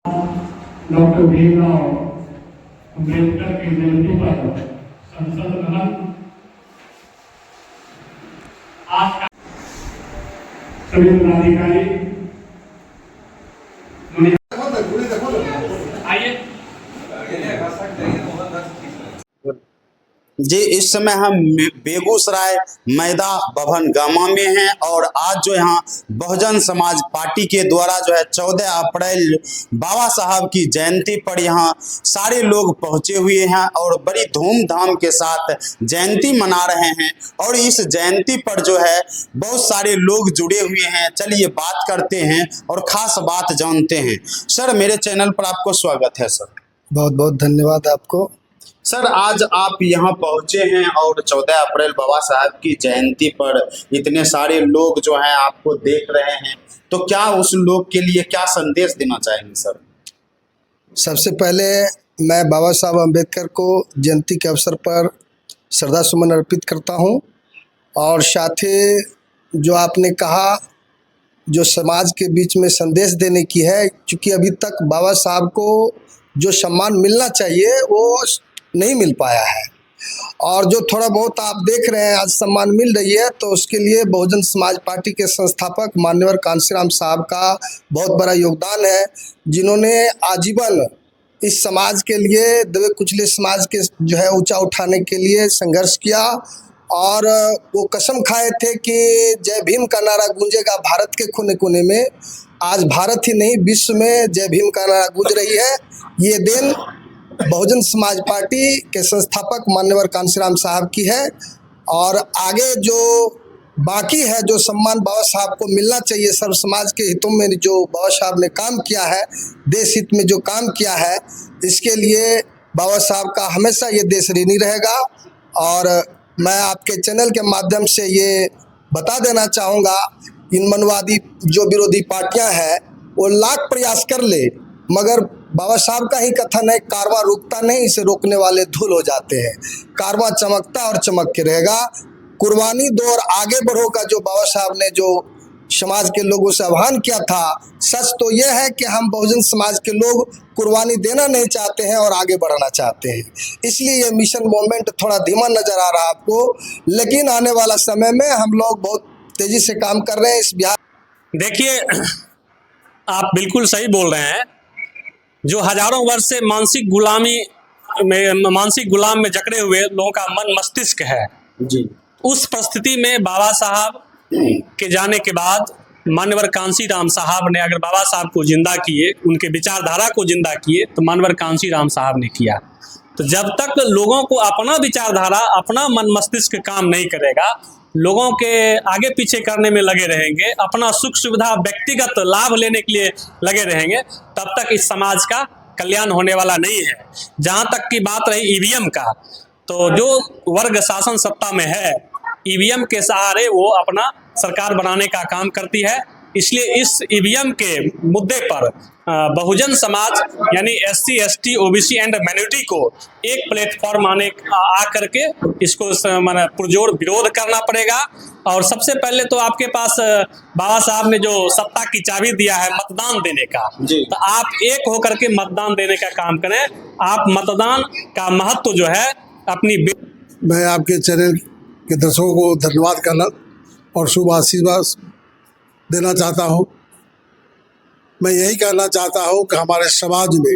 Doctor Bhimrao Ambedkar की जयंती पर संसद भवन आज का सभी पदाधिकारी आइए। जी, इस समय हम बेगूसराय मैदा भवन गामा में हैं और आज जो यहाँ बहुजन समाज पार्टी के द्वारा जो है 14 अप्रैल बाबा साहब की जयंती पर यहाँ सारे लोग पहुँचे हुए हैं और बड़ी धूमधाम के साथ जयंती मना रहे हैं। और इस जयंती पर जो है बहुत सारे लोग जुड़े हुए हैं। चलिए बात करते हैं और ख़ास बात जानते हैं। सर, मेरे चैनल पर आपको स्वागत है। सर, बहुत बहुत धन्यवाद आपको। सर, आज आप यहाँ पहुँचे हैं और 14 अप्रैल बाबा साहब की जयंती पर इतने सारे लोग जो हैं आपको देख रहे हैं, तो क्या उस लोग के लिए क्या संदेश देना चाहेंगे? सर, सबसे पहले मैं बाबा साहब अम्बेडकर को जयंती के अवसर पर श्रद्धा सुमन अर्पित करता हूँ। और साथ ही जो आपने कहा, जो समाज के बीच में संदेश देने की है, क्योंकि अभी तक बाबा साहब को जो सम्मान मिलना चाहिए वो नहीं मिल पाया है। और जो थोड़ा बहुत आप देख रहे हैं आज सम्मान मिल रही है, तो उसके लिए बहुजन समाज पार्टी के संस्थापक माननीय कांशीराम साहब का बहुत बड़ा योगदान है, जिन्होंने आजीवन इस समाज के लिए, दबे कुचले समाज के जो है ऊंचा उठाने के लिए संघर्ष किया। और वो कसम खाए थे कि जय भीम का नारा गूंजेगा भारत के कोने कोने में। आज भारत ही नहीं, विश्व में जय भीम का नारा गूंज रही है। ये दिन बहुजन समाज पार्टी के संस्थापक माननीय कांशीराम साहब की है। और आगे जो बाकी है, जो सम्मान बाबा साहब को मिलना चाहिए, सर्व समाज के हितों में जो बाबा साहब ने काम किया है, देश हित में जो काम किया है, इसके लिए बाबा साहब का हमेशा ये देश ऋणी रहेगा। और मैं आपके चैनल के माध्यम से ये बता देना चाहूँगा, इन मनवादी जो विरोधी पार्टियाँ हैं वो लाख प्रयास कर ले, मगर बाबा साहब का ही कथन है, कारवां रुकता नहीं, इसे रोकने वाले धूल हो जाते हैं। कारवां चमकता और चमक के रहेगा। कुर्बानी दो और आगे बढ़ो का जो बाबा साहब ने जो समाज के लोगों से आह्वान किया था, सच तो यह है कि हम बहुजन समाज के लोग कुर्बानी देना नहीं चाहते हैं और आगे बढ़ना चाहते हैं। इसलिए ये मिशन मूवमेंट थोड़ा धीमा नजर आ रहा है आपको, लेकिन आने वाला समय में हम लोग बहुत तेजी से काम कर रहे हैं इस बिहार। देखिए, आप बिल्कुल सही बोल रहे हैं। जो हजारों वर्ष से मानसिक गुलाम में जकड़े हुए लोगों का मन मस्तिष्क है जी, उस परिस्थिति में बाबा साहब के जाने के बाद माननीय कांशीराम साहब ने अगर बाबा साहब को जिंदा किए, उनके विचारधारा को जिंदा किए, तो माननीय कांशीराम साहब ने किया। तो जब तक लोगों को अपना विचारधारा, अपना मन मस्तिष्क काम नहीं करेगा, लोगों के आगे पीछे करने में लगे रहेंगे, अपना सुख सुविधा व्यक्तिगत लाभ लेने के लिए लगे रहेंगे, तब तक इस समाज का कल्याण होने वाला नहीं है। जहाँ तक की बात रही ईवीएम का, तो जो वर्ग शासन सत्ता में है, ईवीएम के सहारे वो अपना सरकार बनाने का काम करती है। इसलिए इस ईवीएम के मुद्दे पर बहुजन समाज यानी SC ST OBC and minority को एक प्लेटफॉर्म आ करके इसको पुरजोर विरोध करना पड़ेगा। और सबसे पहले तो आपके पास बाबा साहब ने जो सत्ता की चाबी दिया है मतदान देने का, तो आप एक होकर के मतदान देने का काम करें। आप मतदान का महत्व जो है अपनी। मैं आपके चैनल के दर्शकों को धन्यवाद करना और शुभ आशीर्वाद देना चाहता हूँ। मैं यही कहना चाहता हूँ कि हमारे समाज में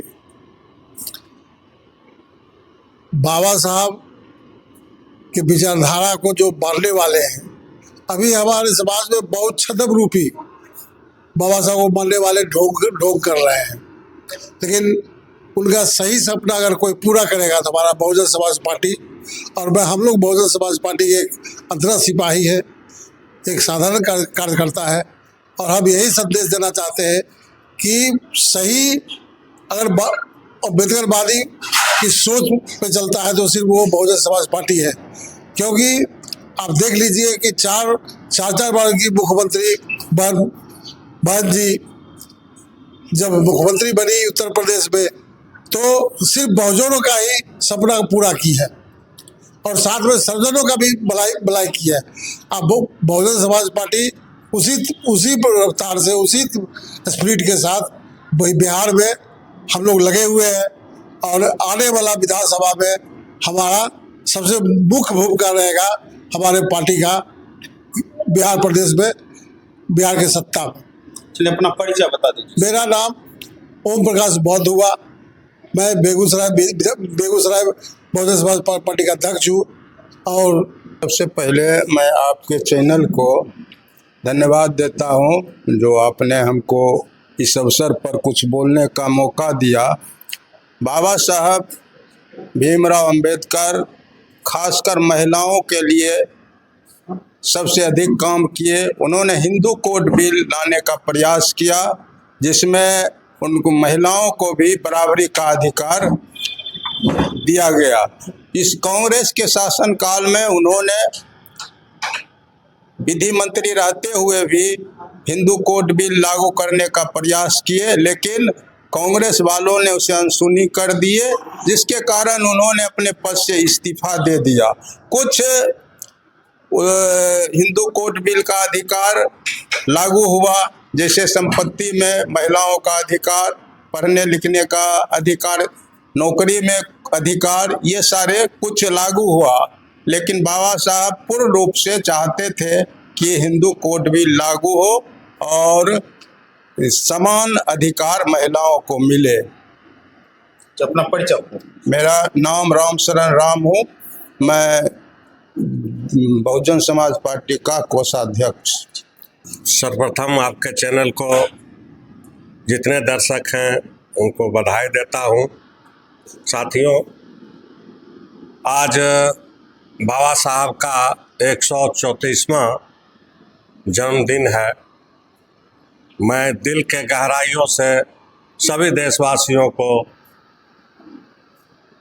बाबा साहब के विचारधारा को जो मानने वाले हैं, अभी हमारे समाज में बहुत छदम रूपी बाबा साहब को मानने वाले ढोंग कर रहे हैं। लेकिन उनका सही सपना अगर कोई पूरा करेगा तो हमारा बहुजन समाज पार्टी, और मैं हम लोग बहुजन समाज पार्टी के एक अंतरंग सिपाही है, एक साधारण कार्यकर्ता है। और हम यही संदेश देना चाहते हैं कि सही अगर अम्बेडकरवादी की सोच पे चलता है तो सिर्फ वो बहुजन समाज पार्टी है। क्योंकि आप देख लीजिए कि चार बार की मुख्यमंत्री बहन जी जब मुख्यमंत्री बनी उत्तर प्रदेश में, तो सिर्फ बहुजनों का ही सपना पूरा की है और साथ में सर्जनों का भी भलाई की है। अब बहुजन समाज पार्टी उसी रफ्तार से, उसी स्पिरिट के साथ बिहार में हम लोग लगे हुए हैं और आने वाला विधानसभा में हमारा सबसे मुख्य भूमिका रहेगा हमारे पार्टी का बिहार प्रदेश में, बिहार की सत्ता में। चलिए अपना परिचय बता दीजिए। मेरा नाम ओम प्रकाश बौद्ध हुआ। मैं बेगूसराय बहुजन समाज पार्टी का अध्यक्ष हूँ। और सबसे पहले मैं आपके चैनल को धन्यवाद देता हूँ जो आपने हमको इस अवसर पर कुछ बोलने का मौका दिया। बाबा साहब भीमराव अंबेडकर खासकर महिलाओं के लिए सबसे अधिक काम किए। उन्होंने हिंदू कोड बिल लाने का प्रयास किया जिसमें उनको महिलाओं को भी बराबरी का अधिकार दिया गया। इस कांग्रेस के शासनकाल में उन्होंने विधि मंत्री रहते हुए भी हिंदू कोड बिल लागू करने का प्रयास किए, लेकिन कांग्रेस वालों ने उसे अनसुनी कर दिए, जिसके कारण उन्होंने अपने पद से इस्तीफा दे दिया। कुछ हिंदू कोड बिल का अधिकार लागू हुआ, जैसे संपत्ति में महिलाओं का अधिकार, पढ़ने लिखने का अधिकार, नौकरी में अधिकार, ये सारे कुछ लागू हुआ। लेकिन बाबा साहब पूर्ण रूप से चाहते थे कि हिंदू कोड बिल लागू हो और समान अधिकार महिलाओं को मिले। अपना परिचय। मेरा नाम राम शरण राम हूँ। मैं बहुजन समाज पार्टी का कोषाध्यक्ष। सर्वप्रथम आपके चैनल को जितने दर्शक हैं उनको बधाई देता हूँ। साथियों, आज बाबा साहब का 134वां जन्मदिन है। मैं दिल के गहराइयों से सभी देशवासियों को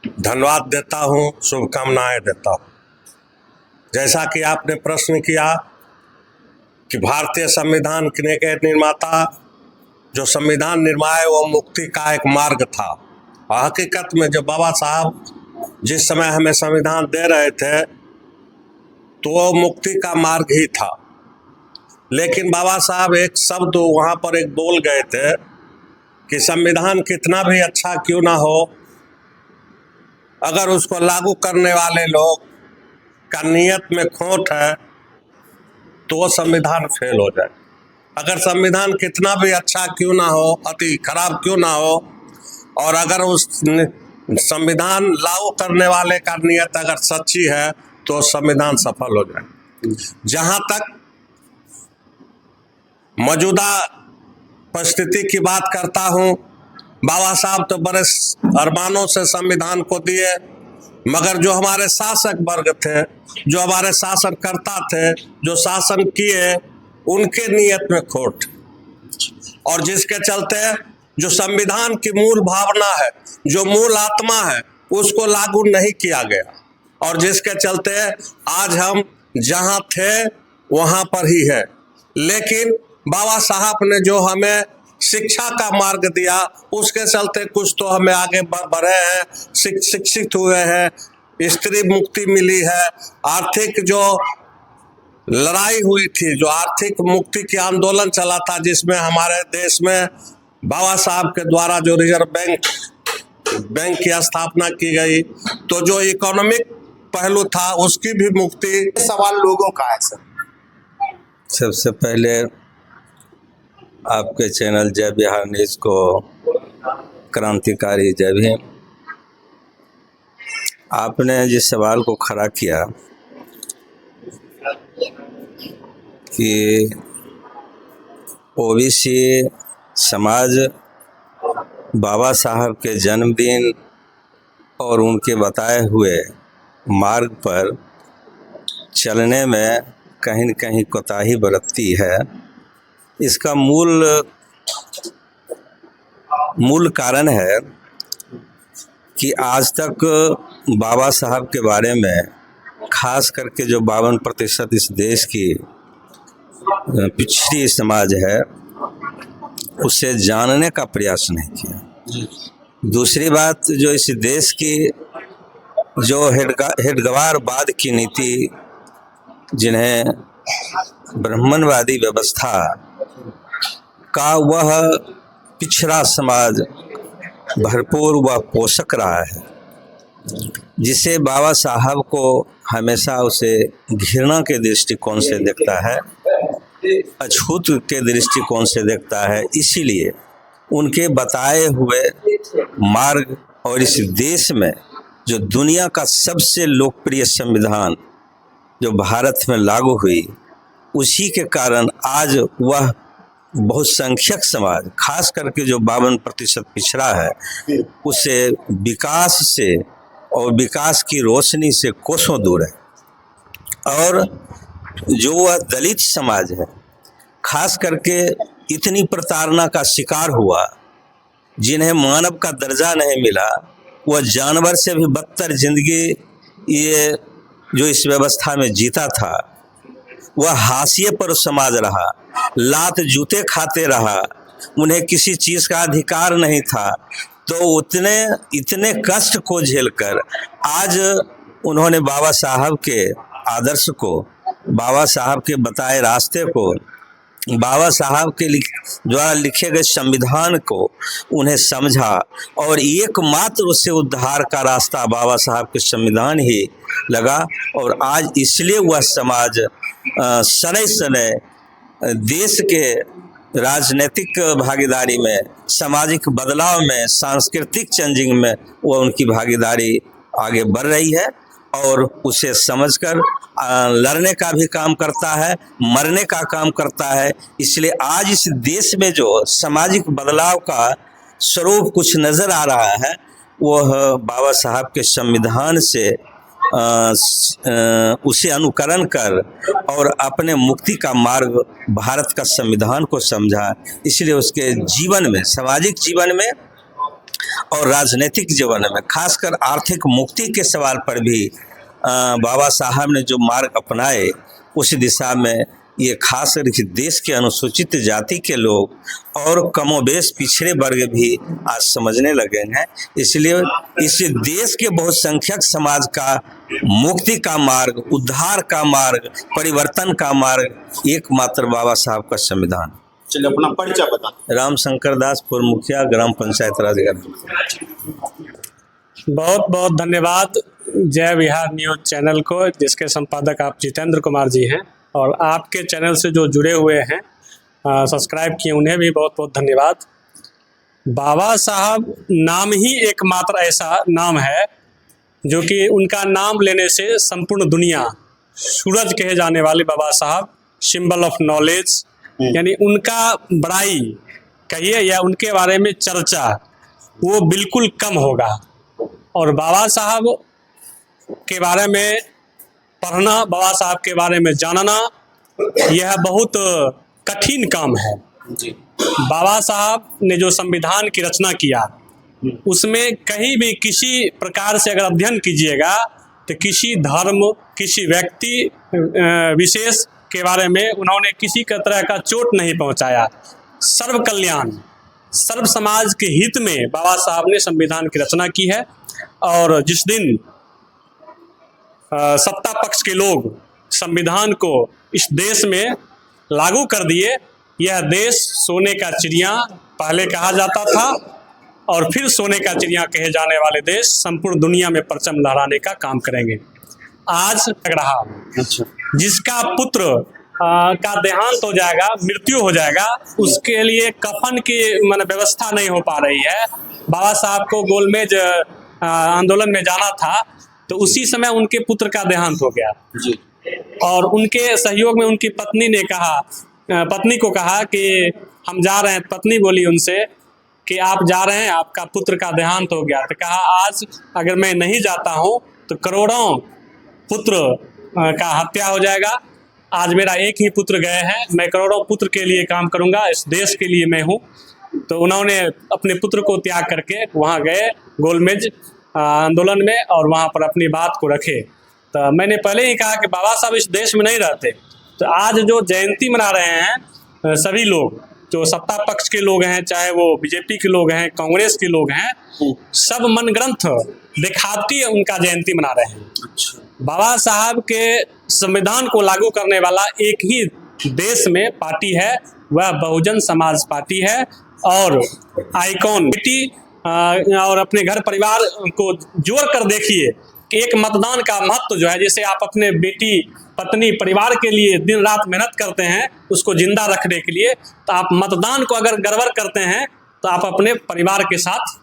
धन्यवाद देता हूँ, शुभकामनाएं देता हूँ। जैसा कि आपने प्रश्न किया कि भारतीय संविधान के निर्माता जो संविधान निर्माए वो मुक्ति का एक मार्ग था। हकीकत में जब बाबा साहब जिस समय हमें संविधान दे रहे थे तो वो मुक्ति का मार्ग ही था। लेकिन बाबा साहब एक शब्द वहाँ पर एक बोल गए थे कि संविधान कितना भी अच्छा क्यों ना हो, अगर उसको लागू करने वाले लोग का नियत में खोट है तो वो संविधान फेल हो जाए। अगर संविधान कितना भी अच्छा क्यों ना हो, अति खराब क्यों ना हो, और अगर उस संविधान लागू करने वाले का नियत अगर सच्ची है तो संविधान सफल हो जाए। जहाँ तक मौजूदा परिस्थिति की बात करता हूँ, बाबा साहब तो बड़े अरमानों से संविधान को दिए, मगर जो हमारे शासक वर्ग थे, जो हमारे शासनकर्ता थे, जो शासन किए, उनके नियत में खोट, और जिसके चलते जो संविधान की मूल भावना है, जो मूल आत्मा है, उसको लागू नहीं किया गया, और जिसके चलते आज हम जहाँ थे वहाँ पर ही है। लेकिन बाबा साहब ने जो हमें शिक्षा का मार्ग दिया, उसके चलते कुछ तो हमें आगे बढ़े हैं, शिक्षित हुए हैं, स्त्री मुक्ति मिली है। आर्थिक जो लड़ाई हुई थी, जो आर्थिक मुक्ति की आंदोलन चला था, जिसमें हमारे देश में बाबा साहब के द्वारा जो रिजर्व बैंक की स्थापना की गई, तो जो इकोनॉमिक पहलू था उसकी भी मुक्ति। सवाल लोगों का है सर। सबसे पहले आपके चैनल जय बिहार न्यूज़ को क्रांतिकारी जय भीम। आपने जिस सवाल को खड़ा किया कि ओबीसी समाज बाबा साहब के जन्मदिन और उनके बताए हुए मार्ग पर चलने में कहीं न कहीं कोताही बरतती है, इसका मूल कारण है कि आज तक बाबा साहब के बारे में खास करके जो 52% इस देश की पिछड़ी समाज है उसे जानने का प्रयास नहीं किया। दूसरी बात, जो इस देश की जो हेडगवारवाद की नीति, जिन्हें ब्राह्मणवादी व्यवस्था का वह पिछड़ा समाज भरपूर व पोषक रहा है, जिसे बाबा साहब को हमेशा उसे घृणा के दृष्टिकोण से देखता है, अछूत के दृष्टिकोण से देखता है। इसीलिए उनके बताए हुए मार्ग और इस देश में जो दुनिया का सबसे लोकप्रिय संविधान जो भारत में लागू हुई, उसी के कारण आज वह बहुसंख्यक समाज, खास करके जो 52% पिछड़ा है, उसे विकास से और विकास की रोशनी से कोसों दूर है। और जो वह दलित समाज है, खास करके इतनी प्रताड़ना का शिकार हुआ, जिन्हें मानव का दर्जा नहीं मिला, वह जानवर से भी बदतर जिंदगी ये जो इस व्यवस्था में जीता था, वह हाशिए पर समाज रहा, लात जूते खाते रहा, उन्हें किसी चीज़ का अधिकार नहीं था। तो इतने कष्ट को झेलकर आज उन्होंने बाबा साहब के आदर्श को, बाबा साहब के बताए रास्ते को, बाबा साहब के द्वारा लिखे गए संविधान को उन्हें समझा और एकमात्र उससे उद्धार का रास्ता बाबा साहब के संविधान ही लगा। और आज इसलिए वह समाज सनय सनय देश के राजनीतिक भागीदारी में, सामाजिक बदलाव में, सांस्कृतिक चेंजिंग में वह उनकी भागीदारी आगे बढ़ रही है और उसे समझकर लड़ने का भी काम करता है, मरने का काम करता है। इसलिए आज इस देश में जो सामाजिक बदलाव का स्वरूप कुछ नज़र आ रहा है, वह बाबा साहब के संविधान से उसे अनुकरण कर और अपने मुक्ति का मार्ग भारत का संविधान को समझा। इसलिए उसके जीवन में, सामाजिक जीवन में और राजनीतिक जीवन में, खासकर आर्थिक मुक्ति के सवाल पर भी बाबा साहब ने जो मार्ग अपनाए, उस दिशा में ये खासकर इस देश के अनुसूचित जाति के लोग और कमोबेश पिछड़े वर्ग भी आज समझने लगे हैं। इसलिए इस देश के बहुसंख्यक समाज का मुक्ति का मार्ग, उद्धार का मार्ग, परिवर्तन का मार्ग एकमात्र बाबा साहब का संविधान। चलिए अपना परिचय बता। राम शंकर दास, पूर्व मुखिया, ग्राम पंचायत राजगढ़। बहुत बहुत धन्यवाद जय विहार न्यूज़ चैनल को, जिसके संपादक आप जितेंद्र कुमार जी हैं, और आपके चैनल से जो जुड़े हुए हैं, सब्सक्राइब किए, उन्हें भी बहुत बहुत धन्यवाद। बाबा साहब नाम ही एकमात्र ऐसा नाम है जो कि उनका नाम लेने से संपूर्ण दुनिया, सूरज कहे जाने वाले बाबा साहब, सिंबल ऑफ नॉलेज, यानी उनका बड़ाई कहिए या उनके बारे में चर्चा वो बिल्कुल कम होगा। और बाबा साहब के बारे में पढ़ना, बाबा साहब के बारे में जानना, यह बहुत कठिन काम है। बाबा साहब ने जो संविधान की रचना किया, उसमें कहीं भी किसी प्रकार से अगर अध्ययन कीजिएगा तो किसी धर्म, किसी व्यक्ति विशेष के बारे में उन्होंने किसी का तरह का चोट नहीं पहुंचाया। सर्व कल्याण, सर्व समाज के हित में बाबा साहब ने संविधान की रचना की है। और जिस दिन सत्ता पक्ष के लोग संविधान को इस देश में लागू कर दिए, यह देश सोने का चिड़िया पहले कहा जाता था और फिर सोने का चिड़िया कहे जाने वाले देश संपूर्ण दुनिया में परचम लहराने का काम करेंगे। आज लग रहा जिसका पुत्र का देहांत हो जाएगा, मृत्यु हो जाएगा, उसके लिए कफन की व्यवस्था नहीं हो पा रही है। बाबा साहब को गोलमेज आंदोलन में जाना था, तो उसी समय उनके पुत्र का देहांत हो गया जी। और उनके सहयोग में उनकी पत्नी को कहा कि हम जा रहे हैं। पत्नी बोली उनसे कि आप जा रहे हैं, आपका पुत्र का देहांत हो गया। तो कहा आज अगर मैं नहीं जाता हूँ तो करोड़ों पुत्र का हत्या हो जाएगा। आज मेरा एक ही पुत्र गए हैं, मैं करोड़ों पुत्र के लिए काम करूँगा, इस देश के लिए मैं हूँ। तो उन्होंने अपने पुत्र को त्याग करके वहाँ गए गोलमेज आंदोलन में और वहाँ पर अपनी बात को रखे। तो मैंने पहले ही कहा कि बाबा साहब इस देश में नहीं रहते। तो आज जो जयंती मना रहे हैं सभी लोग, जो सत्ता पक्ष के लोग हैं, चाहे वो बीजेपी के लोग हैं, कांग्रेस के लोग हैं, सब मनग्रंथ दिखाती उनका जयंती मना रहे हैं। बाबा साहब के संविधान को लागू करने वाला एक ही देश में पार्टी है, वह बहुजन समाज पार्टी है। और आइकॉन बेटी और अपने घर परिवार को जोड़ कर देखिए कि एक मतदान का महत्व जो है, जैसे आप अपने बेटी पत्नी परिवार के लिए दिन रात मेहनत करते हैं उसको जिंदा रखने के लिए, तो आप मतदान को अगर गड़बड़ करते हैं तो आप अपने परिवार के साथ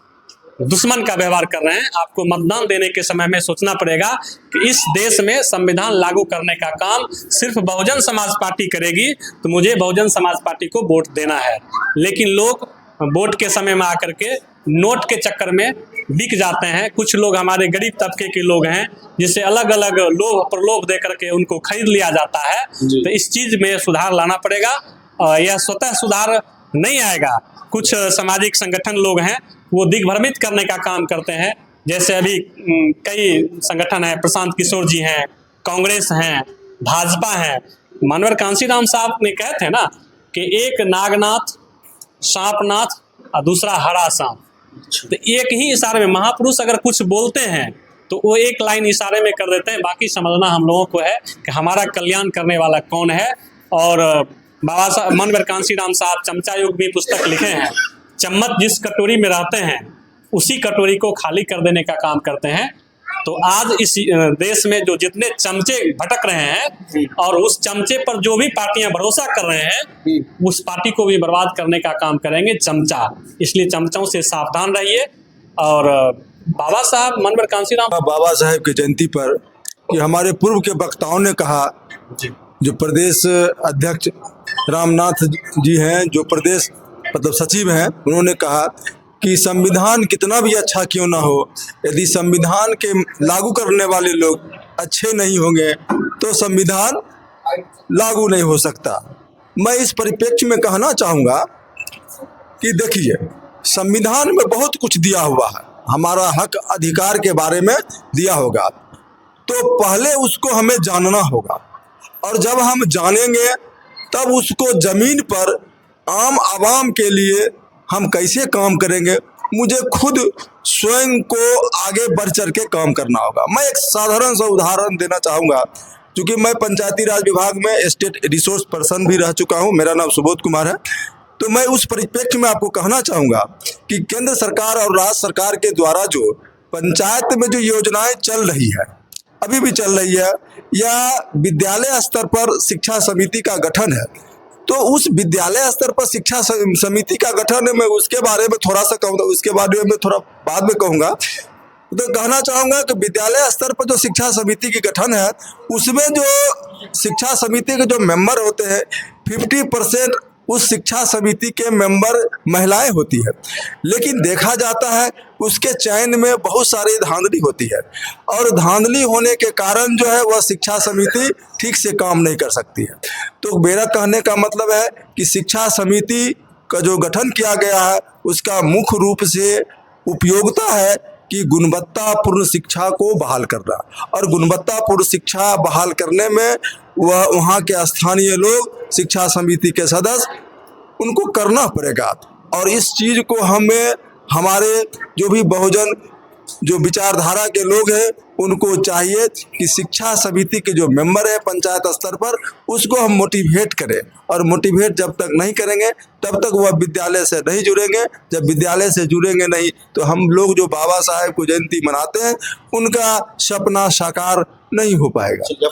दुश्मन का व्यवहार कर रहे हैं। आपको मतदान देने के समय में सोचना पड़ेगा कि इस देश में संविधान लागू करने का काम सिर्फ बहुजन समाज पार्टी करेगी, तो मुझे बहुजन समाज पार्टी को वोट देना है। लेकिन लोग वोट के समय में आकर के नोट के चक्कर में बिक जाते हैं। कुछ लोग हमारे गरीब तबके के लोग हैं जिसे अलग अलग लोभ प्रलोभ दे करके उनको खरीद लिया जाता है। तो इस चीज़ में सुधार लाना पड़ेगा। यह स्वतः सुधार नहीं आएगा। कुछ सामाजिक संगठन लोग हैं वो दिग्भ्रमित करने का काम करते हैं। जैसे अभी कई संगठन हैं, प्रशांत किशोर जी हैं, कांग्रेस हैं, भाजपा हैं। मानवर कांसीराम साहब ने कहे थे ना कि एक नागनाथ, सांपनाथ और दूसरा हरा सांप। तो एक ही इशारे में महापुरुष अगर कुछ बोलते हैं तो वो एक लाइन इशारे में कर देते हैं। बाकी समझना हम लोगों को है कि हमारा कल्याण करने वाला कौन है। और बाबा साहब मानवर कांसीराम साहब चमचा युग भी पुस्तक लिखे हैं। चम्मच जिस कटोरी में रहते हैं उसी कटोरी को खाली कर देने का काम करते हैं। तो आज इस देश में जो जितने चमचे भटक रहे हैं और उस चमचे पर जो भी पार्टियां भरोसा कर रहे हैं उस पार्टी को भी बर्बाद करने का काम करेंगे चमचा। इसलिए चमचों से सावधान रहिए। और बाबा साहब मानवर कांसीराम बाबा साहेब की जयंती पर कि हमारे पूर्व के वक्ताओं ने कहा, जो प्रदेश अध्यक्ष रामनाथ जी हैं, जो प्रदेश मतलब सचिव हैं, उन्होंने कहा कि संविधान कितना भी अच्छा क्यों ना हो, यदि संविधान के लागू करने वाले लोग अच्छे नहीं होंगे तो संविधान लागू नहीं हो सकता। मैं इस परिप्रेक्ष्य में कहना चाहूँगा कि देखिए, संविधान में बहुत कुछ दिया हुआ है, हमारा हक अधिकार के बारे में दिया होगा, तो पहले उसको हमें जानना होगा। और जब हम जानेंगे तब उसको ज़मीन पर आम आवाम के लिए हम कैसे काम करेंगे, मुझे खुद स्वयं को आगे बढ़ चढ़ के काम करना होगा। मैं एक साधारण सा उदाहरण देना चाहूँगा, क्योंकि मैं पंचायती राज विभाग में स्टेट रिसोर्स पर्सन भी रह चुका हूँ। मेरा नाम सुबोध कुमार है। तो मैं उस परिप्रेक्ष्य में आपको कहना चाहूँगा कि केंद्र सरकार और राज्य सरकार के द्वारा जो पंचायत में जो योजनाएं चल रही है, अभी भी चल रही है, या विद्यालय स्तर पर शिक्षा समिति का गठन है, तो उस विद्यालय स्तर पर शिक्षा समिति का गठन है, मैं उसके बारे में थोड़ा सा कहूँगा, उसके बारे में थोड़ा बाद में कहूँगा। तो कहना चाहूँगा कि विद्यालय स्तर पर जो शिक्षा समिति की गठन है, उसमें जो शिक्षा समिति के जो मेंबर होते हैं 50% उस शिक्षा समिति के मेंबर महिलाएं होती है। लेकिन देखा जाता है उसके चयन में बहुत सारी धांधली होती है, और धांधली होने के कारण जो है वह शिक्षा समिति ठीक से काम नहीं कर सकती है। तो मेरा कहने का मतलब है कि शिक्षा समिति का जो गठन किया गया है उसका मुख्य रूप से उपयोगिता है कि गुणवत्तापूर्ण शिक्षा को बहाल करना, और गुणवत्तापूर्ण शिक्षा बहाल करने में वह वहाँ के स्थानीय लोग, शिक्षा समिति के सदस्य, उनको करना पड़ेगा। और इस चीज़ को हमें हमारे जो भी बहुजन जो विचारधारा के लोग हैं उनको चाहिए कि शिक्षा समिति के जो मेंबर है पंचायत स्तर पर, उसको हम मोटिवेट करें। और मोटिवेट जब तक नहीं करेंगे तब तक वह विद्यालय से नहीं जुड़ेंगे। जब विद्यालय से जुड़ेंगे नहीं तो हम लोग जो बाबा साहेब को जयंती मनाते हैं उनका सपना साकार नहीं हो पाएगा।